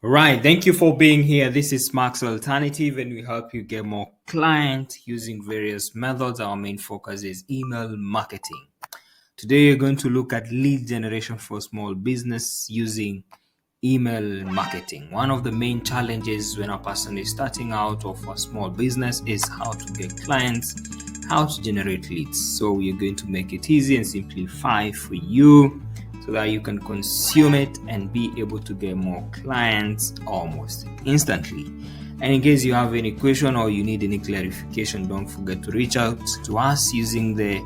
Right. Thank you for being here. This is Max Alternative, and we help you get more clients using various methods. Our main focus is email marketing. Today, you're going to look at lead generation for small business using email marketing. One of the main challenges when a person is starting out or for a small business is how to get clients, how to generate leads. So we're going to make it easy and simplify for you so that you can consume it and be able to get more clients almost instantly. And in case you have any question or you need any clarification, don't forget to reach out to us using the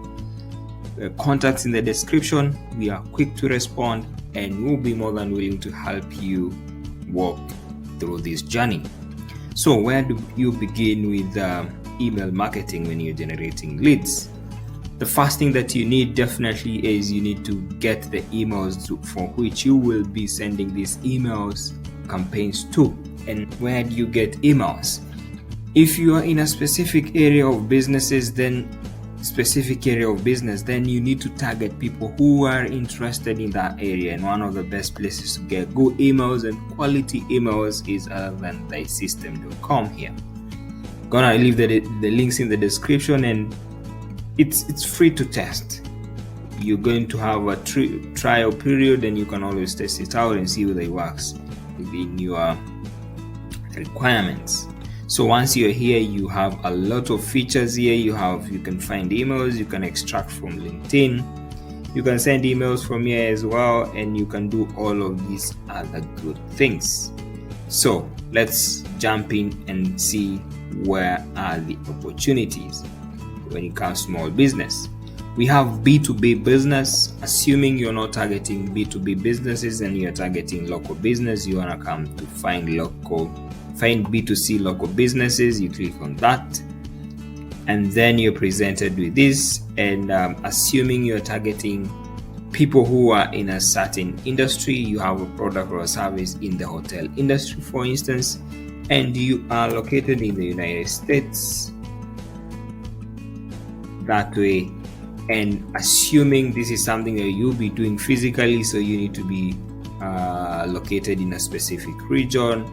contacts in the description. We are quick to respond and we'll be more than willing to help you walk through this journey. So where do you begin with email marketing when you're generating leads? The first thing that you need definitely is you need to get the emails for which you will be sending these emails campaigns to. And where do you get emails? If you are in a specific area of business, then you need to target people who are interested in that area. And one of the best places to get good emails and quality emails is other than thysystem.com here. Gonna leave the links in the description, and it's free to test. You're going to have a trial period, and you can always test it out and see whether it works within your requirements. So once you're here, you have a lot of features here. You can find emails, you can extract from LinkedIn, you can send emails from here as well, and you can do all of these other good things. So let's jump in and see where are the opportunities when it comes to small business. We have B2B business. Assuming you're not targeting B2B businesses and you're targeting local business, you want to come to find B2C local businesses. You click on that, and then you're presented with this. And assuming you're targeting people who are in a certain industry, you have a product or a service in the hotel industry, for instance, and you are located in the United States that way. And assuming this is something that you'll be doing physically, so you need to be located in a specific region,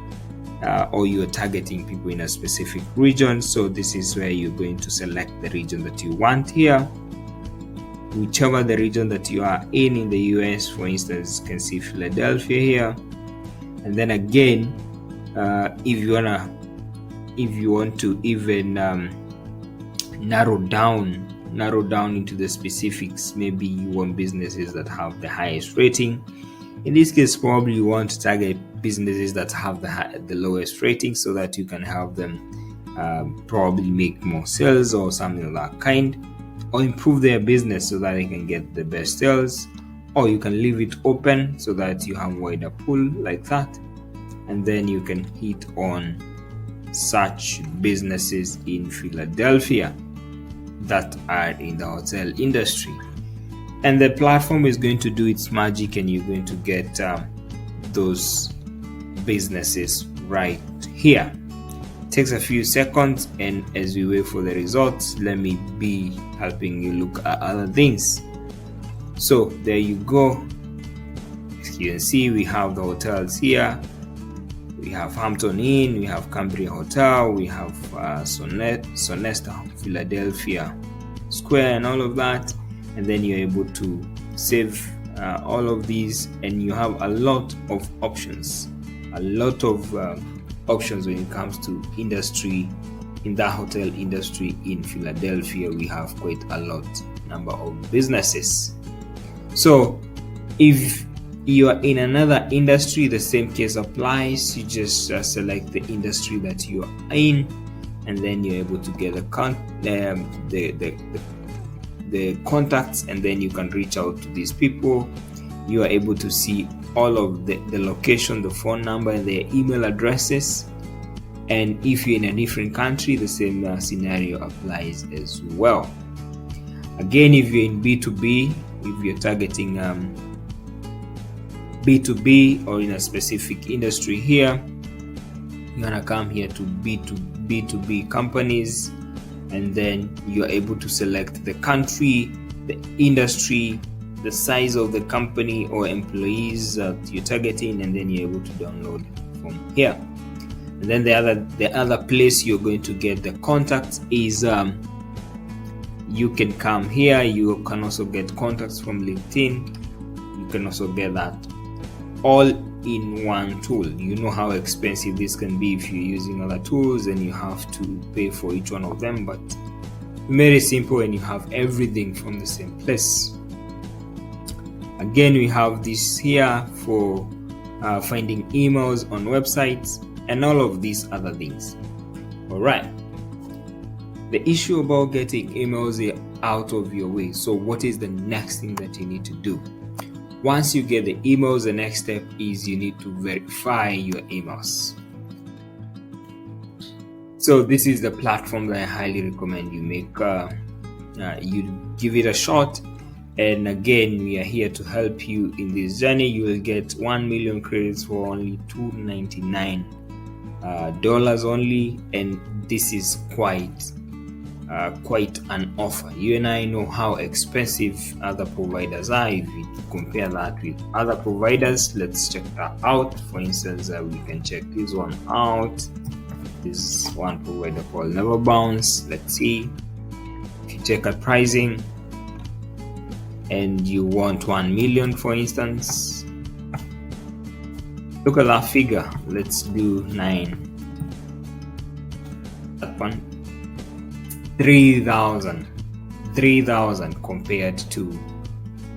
or you're targeting people in a specific region. So this is where you're going to select the region that you want here. Whichever the region that you are in the US, for instance, you can see Philadelphia here. And then again, if you want to even narrow down into the specifics, maybe you want businesses that have the highest rating. In this case, probably you want to target businesses that have the lowest rating, so that you can help them probably make more sales or something of that kind, or improve their business so that they can get the best sales. Or you can leave it open so that you have wider pool like that, and then you can hit on such businesses in Philadelphia that are in the hotel industry, and the platform is going to do its magic, and you're going to get those businesses right here. It takes a few seconds, and as we wait for the results, let me be helping you look at other things. So there you go. As you can see, we have the hotels here. We have Hampton Inn, we have Cambria Hotel, we have Sonesta, Philadelphia Square, and all of that. And then you're able to save all of these, and you have a lot of options. Options when it comes to industry. In that hotel industry in Philadelphia, we have quite a number of businesses. So if you are in another industry, the same case applies. You just select the industry that you are in, and then you're able to get the contacts, and then you can reach out to these people. You are able to see all of the location, the phone number, and their email addresses. And if you're in a different country, the same scenario applies as well. Again, if you're in B2B, if you're targeting B2B or in a specific industry here, you want to come here to B2B companies, and then you're able to select the country, the industry, the size of the company or employees that you're targeting, and then you're able to download platform here. And then the other place you're going to get the contacts is you can come here. You can also get contacts from LinkedIn. You can also get that all in one tool. You know how expensive this can be if you're using other tools and you have to pay for each one of them, but we made it simple and you have everything from the same place. Again, we have this here for finding emails on websites and all of these other things. All right. The issue about getting emails out of your way. So what is the next thing that you need to do? Once you get the emails, the next step is you need to verify your emails. So this is the platform that I highly recommend you make. You give it a shot. And again, we are here to help you in this journey. You will get 1 million credits for only $299 only, and this is quite an offer. You and I know how expensive other providers are. If you compare that with other providers, let's check that out. For instance, we can check this one out. This is one provider called Never Bounce. Let's see. If you check at pricing and you want 1 million, for instance, look at that figure. Let's do 9. That one. 3,000 compared to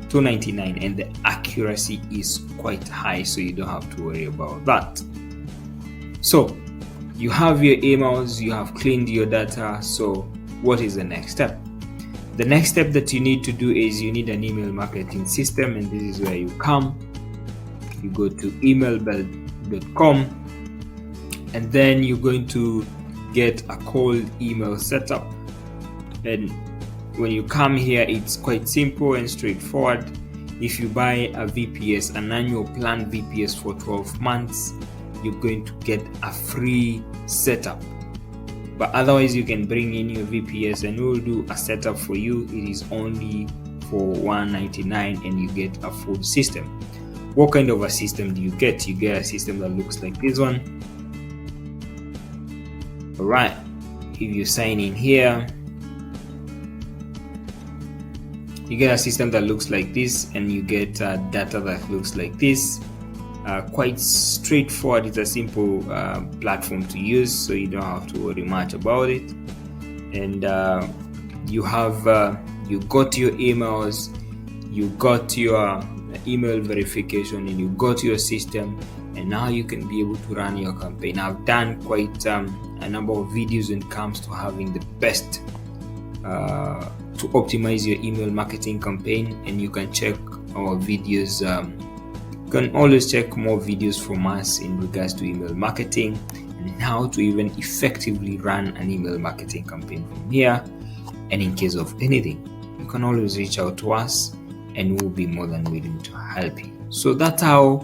$299, and the accuracy is quite high, so you don't have to worry about that. So you have your emails, you have cleaned your data. So what is the next step? The next step that you need to do is you need an email marketing system, and this is where you come. You go to emailbelt.com, and then you're going to get a cold email setup. And when you come here, it's quite simple and straightforward. If you buy a VPS, an annual plan VPS for 12 months, you're going to get a free setup. But otherwise, you can bring in your VPS and we'll do a setup for you. It is only for $199 and you get a full system. What kind of a system do you get? You get a system that looks like this one. All right. If you sign in here, you get a system that looks like this, and you get data that looks like this. Quite straightforward. It's a simple platform to use, so you don't have to worry much about it. And you got your emails, you got your email verification, and you got your system, and now you can be able to run your campaign. I've done quite a number of videos when it comes to having the best to optimize your email marketing campaign, and you can check our videos. You can always check more videos from us in regards to email marketing and how to even effectively run an email marketing campaign from here. And in case of anything, you can always reach out to us and we'll be more than willing to help you. So that's how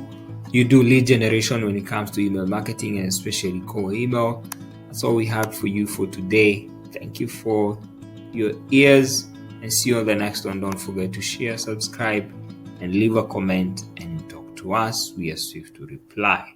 you do lead generation when it comes to email marketing, and especially cold email. That's all we have for you for today. Thank you for your ears, and see you on the next one. Don't forget to share, subscribe, and leave a comment and talk to us. We are swift to reply.